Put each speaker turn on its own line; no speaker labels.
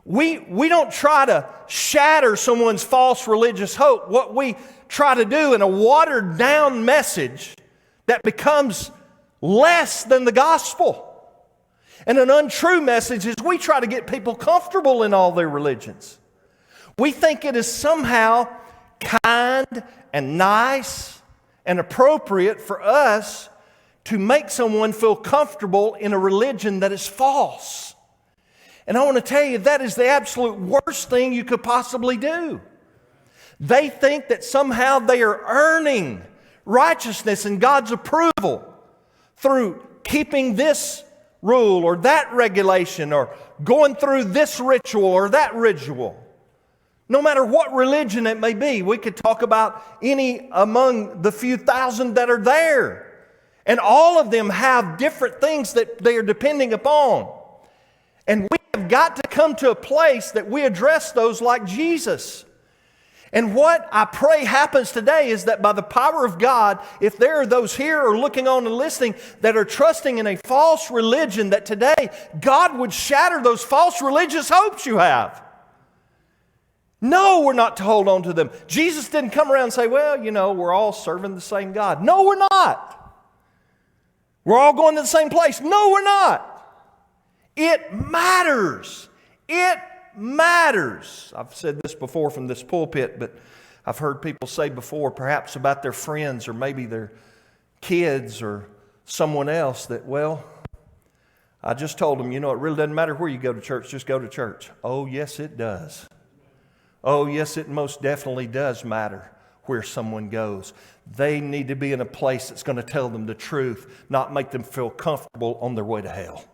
We don't try to shatter someone's false religious hope. What we try to do in a watered down message that becomes less than the gospel. And an untrue message is we try to get people comfortable in all their religions. We think it is somehow kind and nice and appropriate for us to make someone feel comfortable in a religion that is false. And I want to tell you, that is the absolute worst thing you could possibly do. They think that somehow they are earning righteousness and God's approval through keeping this rule or that regulation or going through this ritual or that ritual. No matter what religion it may be, we could talk about any among the few thousand that are there. And all of them have different things that they are depending upon. And we have got to come to a place that we address those like Jesus. And what I pray happens today is that by the power of God, if there are those here or looking on and listening that are trusting in a false religion, that today God would shatter those false religious hopes you have. No, we're not to hold on to them. Jesus didn't come around and say, well, you know, we're all serving the same God. No, we're not. We're all going to the same place. No, we're not. It matters. It matters. I've said this before from this pulpit, but I've heard people say before, perhaps about their friends or maybe their kids or someone else, that, well, I just told them, you know, it really doesn't matter where you go to church, just go to church. Oh, yes, it does. Oh, yes, it most definitely does matter where someone goes. They need to be in a place that's going to tell them the truth, not make them feel comfortable on their way to hell.